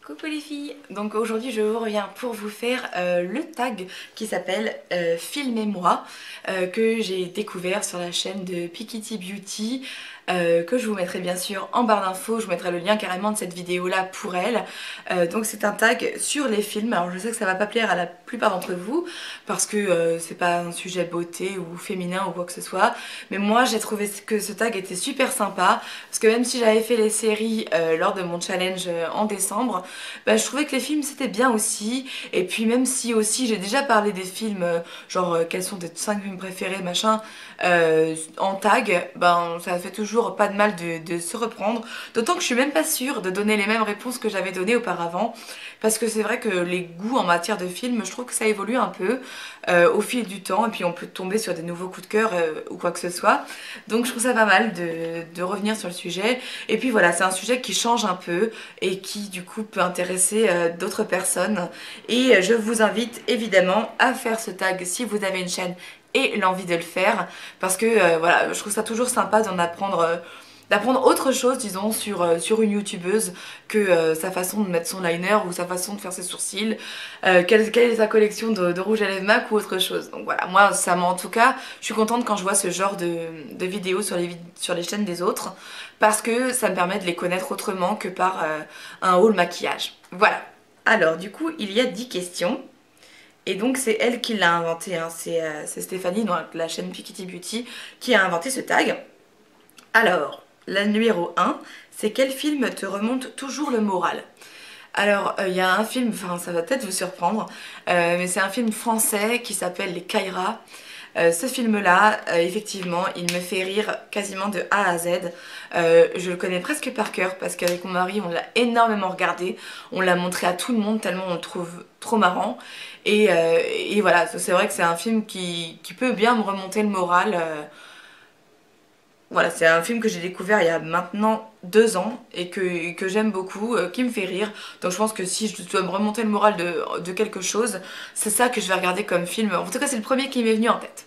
Coucou les filles. Donc aujourd'hui je vous reviens pour vous faire le tag qui s'appelle Filmez-moi que j'ai découvert sur la chaîne de Pikity Beauty, que je vous mettrai bien sûr en barre d'infos. Je vous mettrai le lien carrément de cette vidéo là pour elle. Donc c'est un tag sur les films. Alors je sais que ça va pas plaire à la plupart d'entre vous parce que c'est pas un sujet beauté ou féminin ou quoi que ce soit, mais moi j'ai trouvé que ce tag était super sympa parce que même si j'avais fait les séries lors de mon challenge en décembre, bah, je trouvais que les films c'était bien aussi. Et puis même si aussi j'ai déjà parlé des films, genre quels sont tes 5 films préférés, machin, en tag, ben ça fait toujours pas de mal de se reprendre. D'autant que je suis même pas sûre de donner les mêmes réponses que j'avais données auparavant. Parce que c'est vrai que les goûts en matière de films, je trouve que ça évolue un peu au fil du temps. Et puis on peut tomber sur des nouveaux coups de cœur ou quoi que ce soit. Donc je trouve ça pas mal de revenir sur le sujet. Et puis voilà, c'est un sujet qui change un peu et qui du coup peut intéresser d'autres personnes. Et je vous invite évidemment à faire ce tag si vous avez une chaîne et l'envie de le faire, parce que voilà, je trouve ça toujours sympa d'en apprendre, d'apprendre autre chose, disons, sur une youtubeuse que sa façon de mettre son liner ou sa façon de faire ses sourcils, quelle est sa collection de rouge à lèvres MAC ou autre chose. Donc voilà, moi, en tout cas, je suis contente quand je vois ce genre de vidéos sur les chaînes des autres, parce que ça me permet de les connaître autrement que par un haul maquillage. Voilà. Alors, du coup, il y a 10 questions. Et donc c'est elle qui l'a inventé, hein. C'est Stéphanie, dans la chaîne Pikity Beauty, qui a inventé ce tag. Alors, la numéro 1, c'est quel film te remonte toujours le moral? Alors, il y a un film, enfin ça va peut-être vous surprendre, mais c'est un film français qui s'appelle Les Kairas. Ce film-là, effectivement, il me fait rire quasiment de A à Z. Je le connais presque par cœur parce qu'avec mon mari, on l'a énormément regardé. On l'a montré à tout le monde tellement on le trouve trop marrant. Et voilà, c'est vrai que c'est un film qui peut bien me remonter le moral. Voilà, c'est un film que j'ai découvert il y a maintenant 2 ans et que j'aime beaucoup, qui me fait rire. Donc je pense que si je dois me remonter le moral de quelque chose, c'est ça que je vais regarder comme film. En tout cas, c'est le premier qui m'est venu en tête.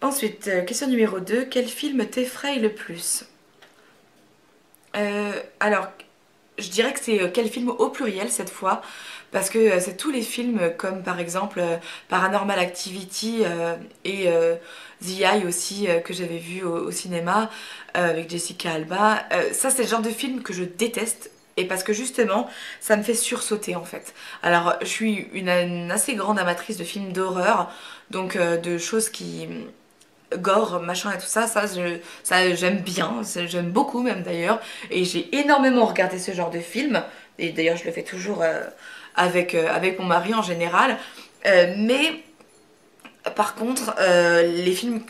Ensuite, question numéro 2, quel film t'effraie le plus? Alors, je dirais que c'est quel film au pluriel cette fois, parce que c'est tous les films comme par exemple Paranormal Activity et The Eye aussi que j'avais vu au cinéma avec Jessica Alba. Ça c'est le genre de film que je déteste. Et parce que justement, ça me fait sursauter en fait. Alors, je suis une assez grande amatrice de films d'horreur, donc de choses qui, gore, machin et tout ça, ça j'aime bien, j'aime beaucoup même d'ailleurs, et j'ai énormément regardé ce genre de film, et d'ailleurs je le fais toujours avec mon mari en général. Mais par contre, les films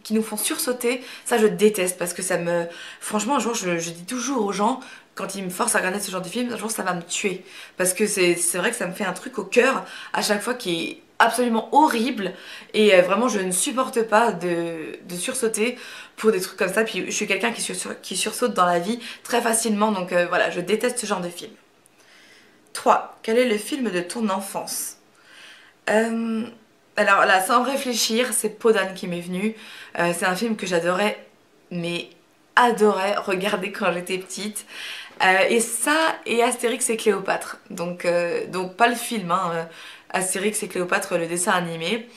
qui nous font sursauter, ça je déteste parce que ça me... Franchement, un jour, je dis toujours aux gens, quand ils me forcent à regarder ce genre de film, un jour ça va me tuer. Parce que c'est vrai que ça me fait un truc au cœur à chaque fois qui est absolument horrible. Et vraiment, je ne supporte pas de sursauter pour des trucs comme ça. Puis je suis quelqu'un qui sursaute dans la vie très facilement. Donc voilà, je déteste ce genre de film. 3. Quel est le film de ton enfance? Euh, alors là, sans réfléchir, c'est Podane qui m'est venu. C'est un film que j'adorais, mais adorais regarder quand j'étais petite. Et ça, et Astérix et Cléopâtre. Donc pas le film, hein, Astérix et Cléopâtre, le dessin animé.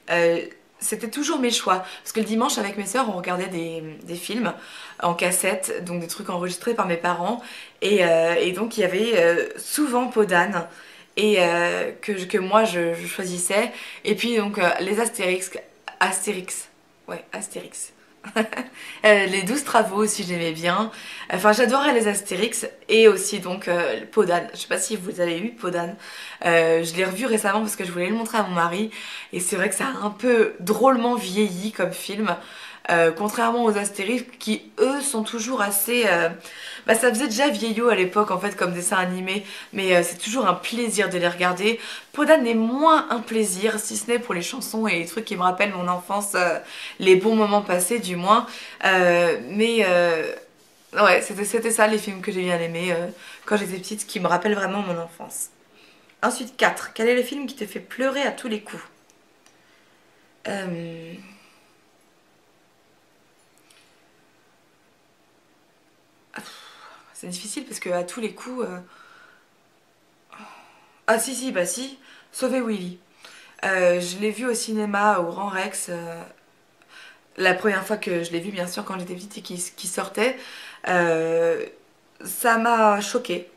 Euh, C'était toujours mes choix. Parce que le dimanche, avec mes sœurs, on regardait des films en cassette, donc des trucs enregistrés par mes parents. Et donc, il y avait souvent Podane que moi, je choisissais. Et puis, donc, les Astérix. Ouais, Astérix. Les 12 travaux aussi j'aimais bien. Enfin j'adorais les Astérix et aussi donc Podane. Je sais pas si vous avez vu Podane. Je l'ai revu récemment parce que je voulais le montrer à mon mari et c'est vrai que ça a un peu drôlement vieilli comme film. Contrairement aux Astérix qui eux sont toujours assez... Bah, ça faisait déjà vieillot à l'époque en fait comme dessin animé, mais c'est toujours un plaisir de les regarder. Podane est moins un plaisir, si ce n'est pour les chansons et les trucs qui me rappellent mon enfance, les bons moments passés du moins. Ouais, c'était ça les films que j'ai bien aimés quand j'étais petite, qui me rappellent vraiment mon enfance. Ensuite 4. Quel est le film qui te fait pleurer à tous les coups? Euh, C'est difficile parce que à tous les coups, Ah si si, bah si, Sauver Willy. Je l'ai vu au cinéma au Grand Rex, la première fois que je l'ai vu bien sûr quand j'étais petite et qu'il sortait. Euh, Ça m'a choquée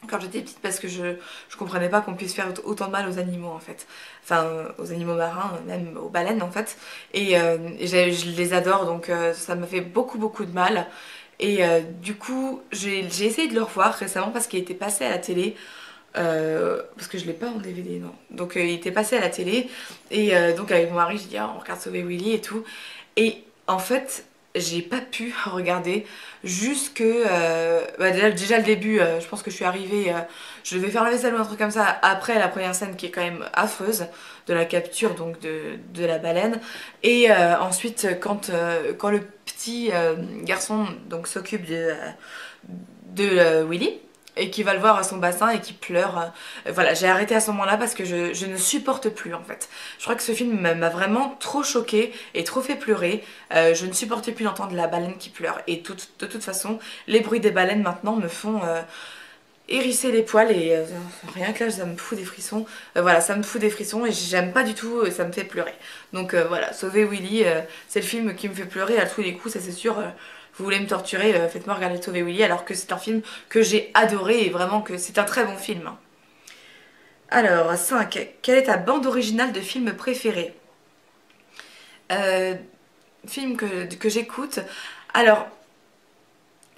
quand j'étais petite parce que je comprenais pas qu'on puisse faire autant de mal aux animaux en fait. Enfin, aux animaux marins, même aux baleines en fait. Je les adore donc ça m'a fait beaucoup de mal. Du coup, j'ai essayé de le revoir récemment parce qu'il était passé à la télé. Parce que je l'ai pas en DVD, non. Donc il était passé à la télé. Donc avec mon mari, j'ai dit, ah, on regarde Sauver Willy et tout. Et en fait, j'ai pas pu regarder jusque bah déjà le début. Je pense que je suis arrivée, je devais faire la vaisselle ou un truc comme ça après la première scène qui est quand même affreuse de la capture donc de la baleine. Ensuite quand le petit garçon donc s'occupe de Willy et qui va le voir à son bassin et qui pleure. Voilà, j'ai arrêté à ce moment-là parce que je ne supporte plus en fait. Je crois que ce film m'a vraiment trop choquée et trop fait pleurer. Je ne supportais plus d'entendre la baleine qui pleure. De toute façon, les bruits des baleines maintenant me font hérisser les poils rien que là ça me fout des frissons. Voilà, ça me fout des frissons et j'aime pas du tout, ça me fait pleurer. Donc voilà, Sauver Willy, c'est le film qui me fait pleurer à tous les coups, ça c'est sûr. Vous voulez me torturer, faites-moi regarder Sauver Willy alors que c'est un film que j'ai adoré et vraiment que c'est un très bon film. Alors, 5. Quelle est ta bande originale de film préféré? euh, Film que j'écoute. Alors,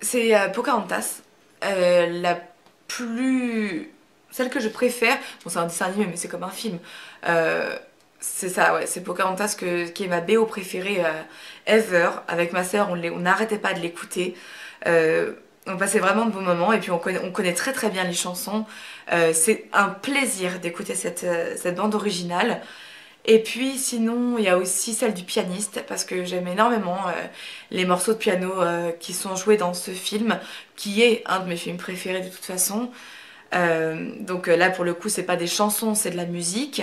c'est Pocahontas. La plus... Celle que je préfère, bon c'est un dessin animé mais c'est comme un film. Euh, c'est ça, ouais, c'est Pocahontas qui est ma BO préférée ever. Avec ma sœur, on n'arrêtait pas de l'écouter. On passait vraiment de bons moments et puis on connaît très bien les chansons. C'est un plaisir d'écouter cette bande originale. Et puis sinon, il y a aussi celle du pianiste, parce que j'aime énormément les morceaux de piano qui sont joués dans ce film, qui est un de mes films préférés de toute façon. Là, pour le coup, c'est pas des chansons, c'est de la musique.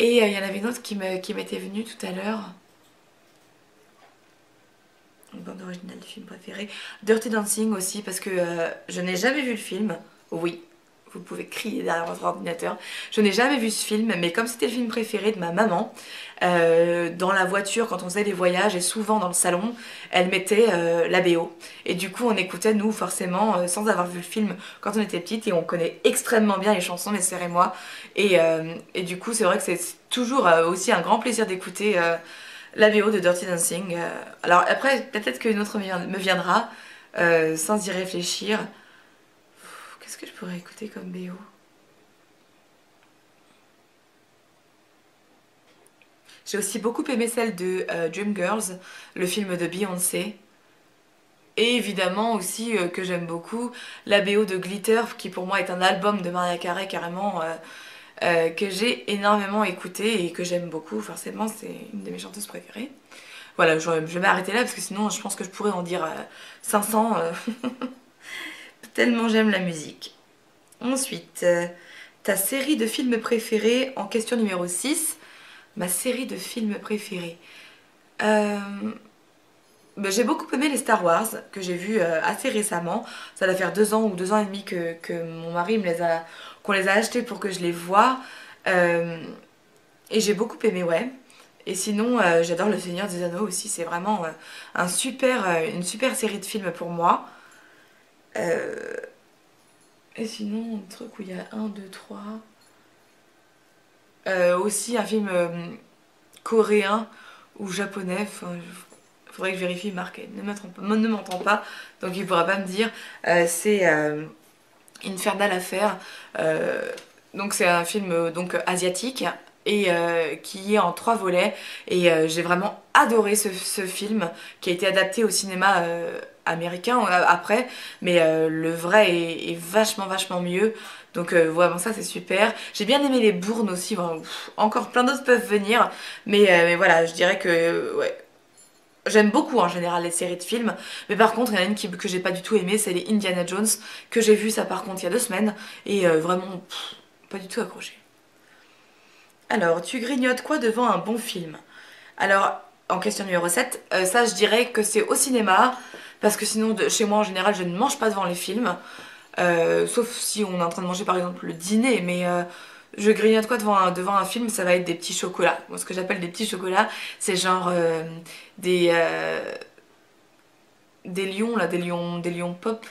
Il y en avait une autre qui m'était venue tout à l'heure. Une bande originale du film préféré. Dirty Dancing aussi, parce que je n'ai jamais vu le film. Oui, vous pouvez crier derrière votre ordinateur. Je n'ai jamais vu ce film, mais comme c'était le film préféré de ma maman, dans la voiture, quand on faisait des voyages, et souvent dans le salon, elle mettait la BO. Et du coup, on écoutait, nous, forcément, sans avoir vu le film quand on était petite, et on connaît extrêmement bien les chansons, mes sœurs et moi. Et du coup, c'est vrai que c'est toujours aussi un grand plaisir d'écouter la BO de Dirty Dancing. Alors après, peut-être qu'une autre me viendra, sans y réfléchir. Qu'est-ce que je pourrais écouter comme BO? J'ai aussi beaucoup aimé celle de Dreamgirls, le film de Beyoncé. Et évidemment aussi que j'aime beaucoup la BO de Glitter, qui pour moi est un album de Mariah Carey carrément, que j'ai énormément écouté et que j'aime beaucoup. Forcément, c'est une de mes chanteuses préférées. Voilà, je vais m'arrêter là parce que sinon je pense que je pourrais en dire 500 tellement j'aime la musique. Ensuite, ta série de films préférés en question numéro 6. Ma série de films préférés. Euh, j'ai beaucoup aimé les Star Wars que j'ai vus assez récemment. Ça doit faire 2 ans ou 2 ans et demi que mon mari qu'on les a achetés pour que je les voie. Euh, et j'ai beaucoup aimé, ouais. Et sinon, j'adore Le Seigneur des Anneaux aussi. C'est vraiment une super série de films pour moi. Euh, et sinon, un truc où il y a un, deux, trois. Aussi un film coréen ou japonais. Enfin, faudrait que je vérifie. Marc ne m'entend pas, donc il pourra pas me dire. C'est Infernal Affair. Donc c'est un film donc asiatique et qui est en 3 volets. J'ai vraiment adoré ce film qui a été adapté au cinéma américain après, mais le vrai est vachement mieux. Donc vraiment ça c'est super. J'ai bien aimé les bournes aussi. Bon, encore plein d'autres peuvent venir, mais voilà, je dirais que ouais. J'aime beaucoup en général les séries de films, mais par contre, il y en a une que j'ai pas du tout aimée, c'est les Indiana Jones, que j'ai vu ça par contre il y a 2 semaines, et vraiment pas du tout accroché. Alors, tu grignotes quoi devant un bon film? Alors, en question numéro 7, ça je dirais que c'est au cinéma, parce que sinon chez moi en général je ne mange pas devant les films. Sauf si on est en train de manger par exemple le dîner, mais je grignote quoi devant un film, ça va être des petits chocolats. Moi, ce que j'appelle des petits chocolats, c'est genre des, euh, des lions, là, des lions pop,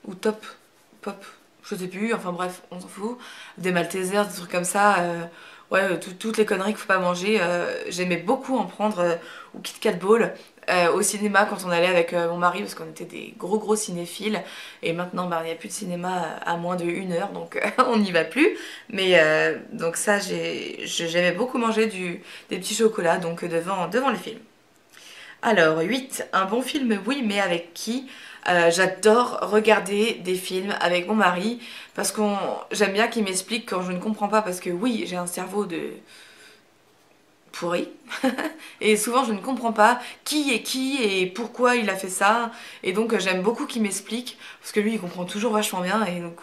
ou top, pop, je sais plus, enfin bref, on s'en fout. Des Maltesers, des trucs comme ça. Ouais, toutes les conneries qu'il faut pas manger. J'aimais beaucoup en prendre, ou Kit Kat Ball. Au cinéma quand on allait avec mon mari parce qu'on était des gros cinéphiles et maintenant bah, il n'y a plus de cinéma à moins de 1 heure donc on n'y va plus mais donc ça j'aimais beaucoup manger des petits chocolats donc devant les films. Alors 8 un bon film oui mais avec qui? J'adore regarder des films avec mon mari parce que j'aime bien qu'il m'explique quand je ne comprends pas parce que oui j'ai un cerveau de pourri et souvent je ne comprends pas qui est qui et pourquoi il a fait ça et donc j'aime beaucoup qu'il m'explique parce que lui il comprend toujours vachement bien et donc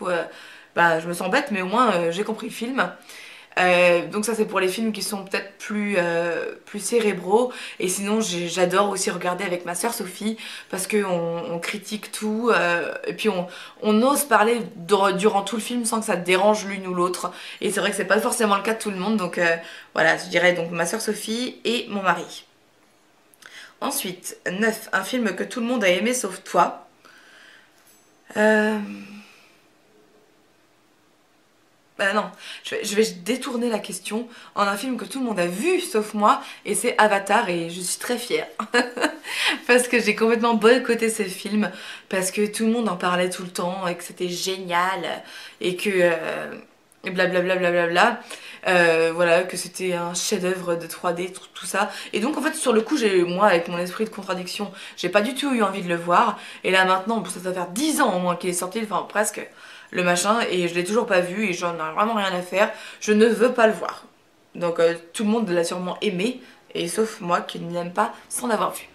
bah, je me sens bête mais au moins j'ai compris le film. Donc ça c'est pour les films qui sont peut-être plus cérébraux et sinon j'adore aussi regarder avec ma sœur Sophie parce que on critique tout et puis on ose parler durant tout le film sans que ça dérange l'une ou l'autre et c'est vrai que c'est pas forcément le cas de tout le monde donc voilà je dirais donc ma sœur Sophie et mon mari. Ensuite 9 un film que tout le monde a aimé sauf toi. Euh, Bah non, je vais détourner la question en un film que tout le monde a vu sauf moi et c'est Avatar et je suis très fière parce que j'ai complètement boycotté ce film parce que tout le monde en parlait tout le temps et que c'était génial et que et blablabla blablabla voilà que c'était un chef-d'œuvre de 3D tout ça et donc en fait sur le coup j'ai moi avec mon esprit de contradiction j'ai pas du tout eu envie de le voir et là maintenant bon, ça doit faire 10 ans au moins qu'il est sorti enfin presque le machin et je l'ai toujours pas vu et j'en ai vraiment rien à faire. Je ne veux pas le voir. Donc tout le monde l'a sûrement aimé et sauf moi qui ne l'aime pas sans l'avoir vu.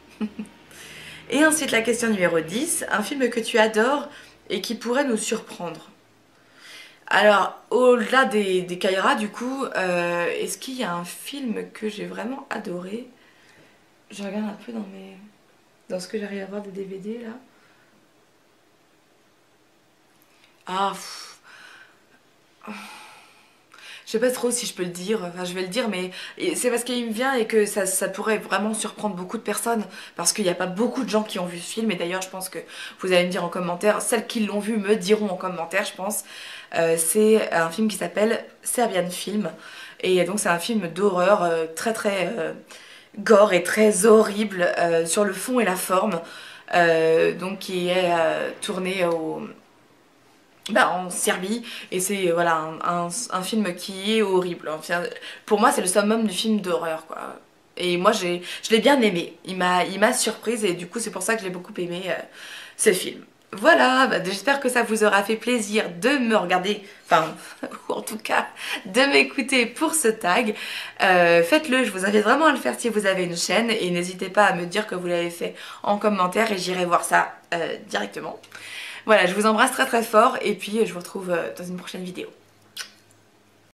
Et ensuite la question numéro 10, un film que tu adores et qui pourrait nous surprendre. Alors au-delà des Kaira du coup, est-ce qu'il y a un film que j'ai vraiment adoré? Je regarde un peu dans ce que j'arrive à voir des DVD là. Ah, je sais pas trop si je peux le dire, enfin je vais le dire, mais c'est parce qu'il me vient et que ça pourrait vraiment surprendre beaucoup de personnes, parce qu'il n'y a pas beaucoup de gens qui ont vu ce film, et d'ailleurs je pense que vous allez me dire en commentaire, celles qui l'ont vu me diront en commentaire, je pense. C'est un film qui s'appelle Serbian Film, et donc c'est un film d'horreur très gore et très horrible sur le fond et la forme, donc qui est tourné bah, en Serbie et c'est voilà un film qui est horrible. Enfin, pour moi c'est le summum du film d'horreur quoi. Et moi je l'ai bien aimé. Il m'a surprise et du coup c'est pour ça que j'ai beaucoup aimé ce film. Voilà, bah, j'espère que ça vous aura fait plaisir de me regarder, enfin, ou en tout cas, de m'écouter pour ce tag. Faites-le, je vous invite vraiment à le faire si vous avez une chaîne et n'hésitez pas à me dire que vous l'avez fait en commentaire et j'irai voir ça directement. Voilà, je vous embrasse très fort et puis je vous retrouve dans une prochaine vidéo.